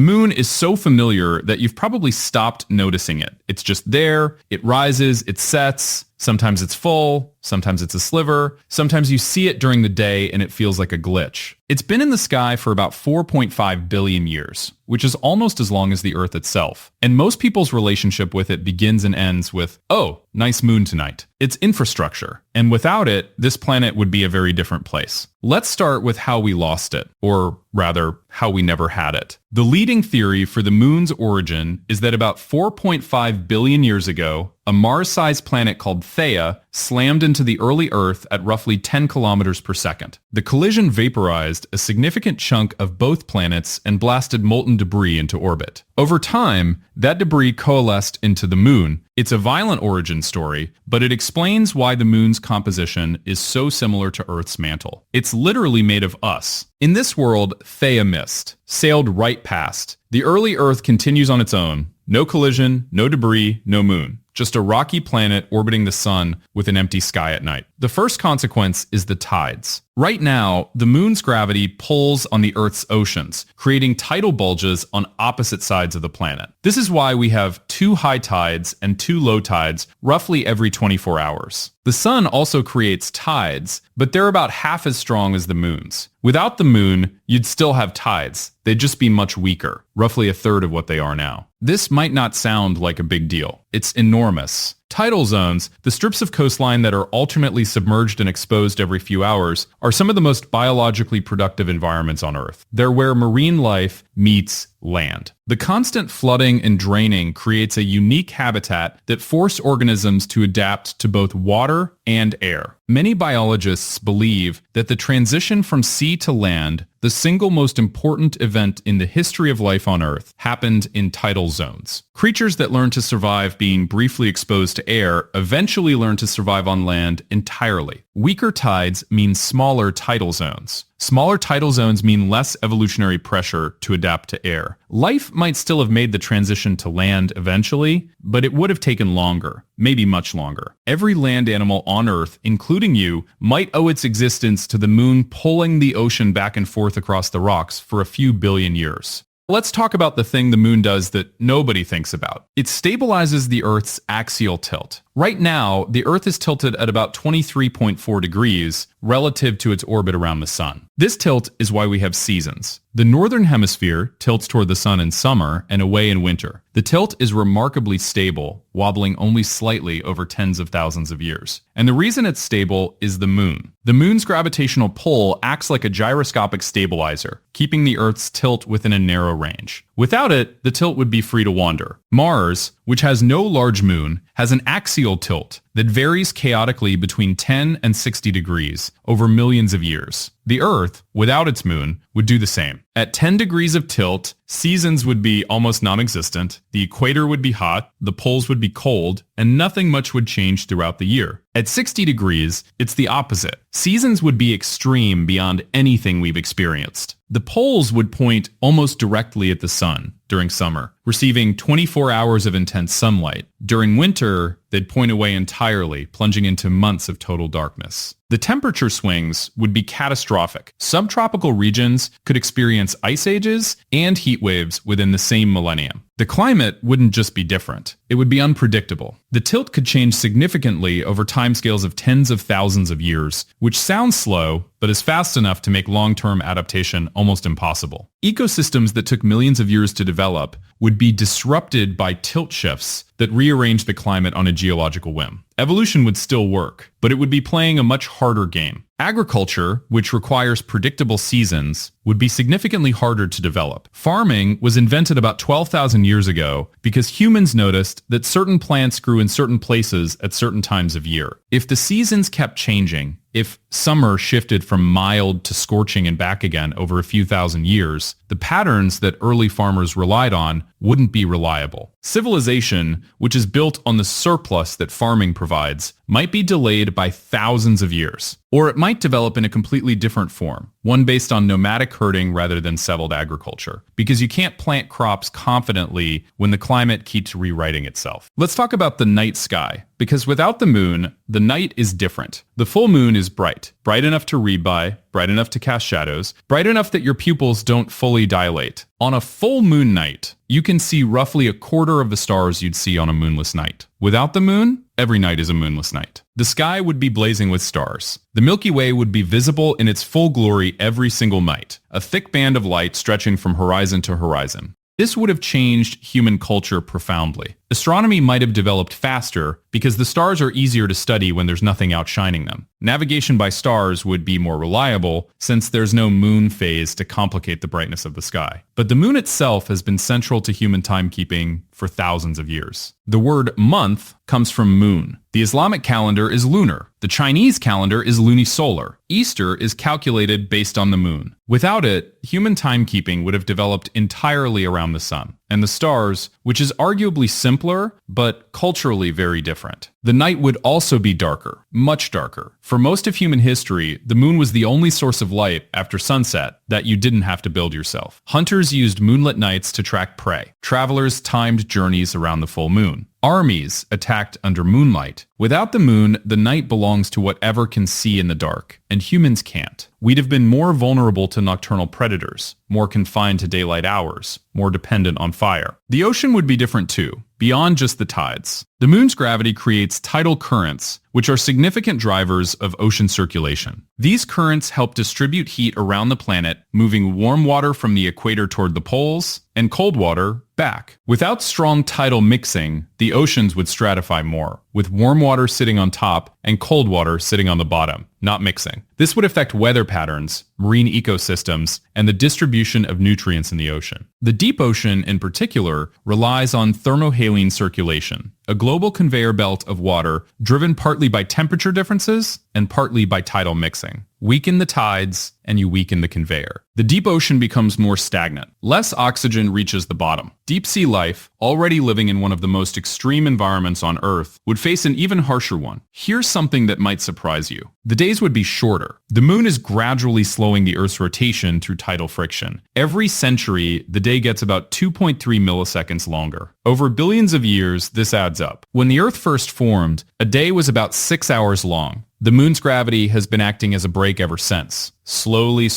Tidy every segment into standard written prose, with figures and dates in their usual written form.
Moon is so familiar that you've probably stopped noticing it. It's just there, it rises, it sets, sometimes it's full, sometimes it's a sliver, sometimes you see it during the day and it feels like a glitch. It's been in the sky for about 4.5 billion years, which is almost as long as the Earth itself. And most people's relationship with it begins and ends with, oh, nice moon tonight. It's infrastructure, and without it, this planet would be a very different place. Let's start with how we lost it, or rather, how we never had it. The leading theory for the moon's origin is that about 4.5 billion years ago, a Mars-sized planet called Theia slammed into the early Earth at roughly 10 kilometers per second. The collision vaporized a significant chunk of both planets and blasted molten debris into orbit. Over time, that debris coalesced into the moon. It's a violent origin story, but it explains why the moon's composition is so similar to Earth's mantle. It's literally made of us. In this world, Theia missed, sailed right past. The early Earth continues on its own. No collision, no debris, no moon. Just a rocky planet orbiting the sun with an empty sky at night. The first consequence is the tides. Right now, the moon's gravity pulls on the Earth's oceans, creating tidal bulges on opposite sides of the planet. This is why we have 2 high tides and 2 low tides roughly every 24 hours. The sun also creates tides, but they're about half as strong as the moon's. Without the moon, you'd still have tides. They'd just be much weaker, roughly a third of what they are now. This might not sound like a big deal. It's enormous. Tidal zones, the strips of coastline that are alternately submerged and exposed every few hours, are some of the most biologically productive environments on Earth. They're where marine life meets land. The constant flooding and draining creates a unique habitat that force organisms to adapt to both water and air. Many biologists believe that the transition from sea to land, the single most important event in the history of life on Earth, happened in tidal zones. Creatures that learn to survive being briefly exposed to air eventually learn to survive on land entirely. Weaker tides mean smaller tidal zones. Smaller tidal zones mean less evolutionary pressure to adapt to air. Life might still have made the transition to land eventually, but it would have taken longer, maybe much longer. Every land animal on Earth, including you, might owe its existence to the moon pulling the ocean back and forth across the rocks for a few billion years. Let's talk about the thing the moon does that nobody thinks about. It stabilizes the Earth's axial tilt. Right now, the Earth is tilted at about 23.4 degrees relative to its orbit around the sun. This tilt is why we have seasons. The northern hemisphere tilts toward the sun in summer and away in winter. The tilt is remarkably stable, wobbling only slightly over tens of thousands of years. And the reason it's stable is the moon. The moon's gravitational pull acts like a gyroscopic stabilizer, keeping the Earth's tilt within a narrow range. Without it, the tilt would be free to wander. Mars, which has no large moon, has an axial tilt that varies chaotically between 10 and 60 degrees over millions of years. The Earth, without its moon, would do the same. At 10 degrees of tilt, seasons would be almost non-existent, the equator would be hot, the poles would be cold, and nothing much would change throughout the year. At 60 degrees, it's the opposite. Seasons would be extreme beyond anything we've experienced. The poles would point almost directly at the sun during summer, receiving 24 hours of intense sunlight. During winter, they'd point away entirely, plunging into months of total darkness. The temperature swings would be catastrophic. Subtropical regions could experience ice ages and heat waves within the same millennium. The climate wouldn't just be different, it would be unpredictable. The tilt could change significantly over timescales of tens of thousands of years, which sounds slow, but is fast enough to make long-term adaptation almost impossible. Ecosystems that took millions of years to develop would be disrupted by tilt shifts that rearrange the climate on a geological whim. Evolution would still work, but it would be playing a much harder game. Agriculture, which requires predictable seasons, would be significantly harder to develop. Farming was invented about 12,000 years ago because humans noticed that certain plants grew in certain places at certain times of year. If the seasons kept changing, if summer shifted from mild to scorching and back again over a few thousand years, the patterns that early farmers relied on wouldn't be reliable. Civilization, which is built on the surplus that farming provides, might be delayed by thousands of years. Or it might develop in a completely different form, one based on nomadic herding rather than settled agriculture, because you can't plant crops confidently when the climate keeps rewriting itself. Let's talk about the night sky, because without the moon, the night is different. The full moon is bright enough to read by, bright enough to cast shadows, bright enough that your pupils don't fully dilate. On a full moon night, you can see roughly a quarter of the stars you'd see on a moonless night. Without the moon, every night is a moonless night. The sky would be blazing with stars. The Milky Way would be visible in its full glory every single night, a thick band of light stretching from horizon to horizon. This would have changed human culture profoundly. Astronomy might have developed faster because the stars are easier to study when there's nothing outshining them. Navigation by stars would be more reliable since there's no moon phase to complicate the brightness of the sky. But the moon itself has been central to human timekeeping for thousands of years. The word month comes from moon. The Islamic calendar is lunar. The Chinese calendar is lunisolar. Easter is calculated based on the moon. Without it, human timekeeping would have developed entirely around the sun and the stars, which is arguably simpler, but culturally very different. The night would also be darker, much darker. For most of human history, the moon was the only source of light after sunset that you didn't have to build yourself. Hunters used moonlit nights to track prey. Travelers timed journeys around the full moon. Armies attacked under moonlight. Without the moon, the night belongs to whatever can see in the dark, and humans can't. We'd have been more vulnerable to nocturnal predators, more confined to daylight hours, more dependent on fire. The ocean would be different too, beyond just the tides. The moon's gravity creates tidal currents, which are significant drivers of ocean circulation. These currents help distribute heat around the planet, moving warm water from the equator toward the poles and cold water back. Without strong tidal mixing, the oceans would stratify more, with warm water sitting on top and cold water sitting on the bottom, not mixing. This would affect weather patterns, marine ecosystems, and the distribution of nutrients in the ocean. The deep ocean, in particular, relies on thermohaline circulation, a global conveyor belt of water driven partly by temperature differences and partly by tidal mixing. Weaken the tides, and you weaken the conveyor. The deep ocean becomes more stagnant. Less oxygen reaches the bottom. Deep sea life, already living in one of the most extreme environments on Earth, would face an even harsher one. Here's something that might surprise you. The days would be shorter. The moon is gradually slowing the Earth's rotation through tidal friction. Every century, the day gets about 2.3 milliseconds longer. Over billions of years, this adds up. When the Earth first formed, a day was about 6 hours long. The moon's gravity has been acting as a brake ever since, slowly,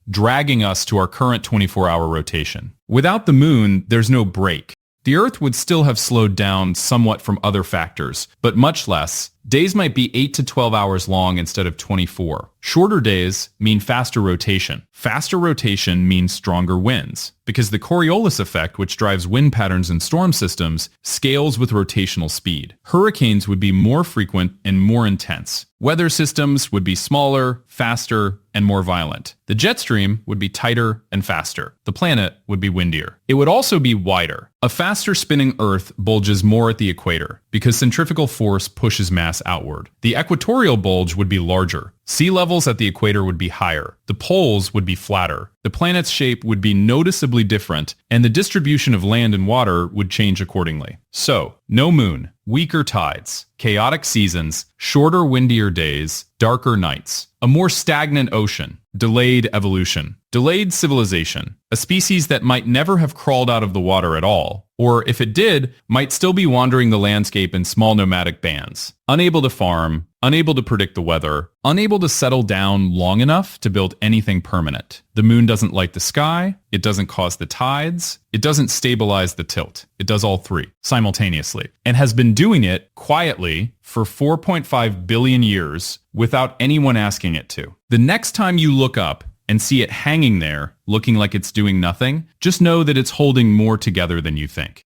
dragging us to our current 24-hour rotation. Without the moon, there's no brake. The Earth would still have slowed down somewhat from other factors, but much less. Days might be 8 to 12 hours long instead of 24. Shorter days mean faster rotation. Faster rotation means stronger winds, because the Coriolis effect, which drives wind patterns in storm systems, scales with rotational speed. Hurricanes would be more frequent and more intense. Weather systems would be smaller, faster, and more violent. The jet stream would be tighter and faster. The planet would be windier. It would also be wider. A faster spinning Earth bulges more at the equator, because centrifugal force pushes mass outward. The equatorial bulge would be larger. Sea levels at the equator would be higher. The poles would be flatter. The planet's shape would be noticeably different, and the distribution of land and water would change accordingly. So, no moon, weaker tides, chaotic seasons, shorter, windier days, darker nights, a more stagnant ocean, delayed evolution, delayed civilization, a species that might never have crawled out of the water at all, or if it did, might still be wandering the landscape in small nomadic bands, unable to farm, unable to predict the weather, unable to settle down long enough to build anything permanent. The moon doesn't light the sky, it doesn't cause the tides, it doesn't stabilize the tilt. It does all three simultaneously, and has been doing it quietly for 4.5 billion years without anyone asking it to. The next time you look up and see it hanging there, looking like it's doing nothing, just know that it's holding more together than you think.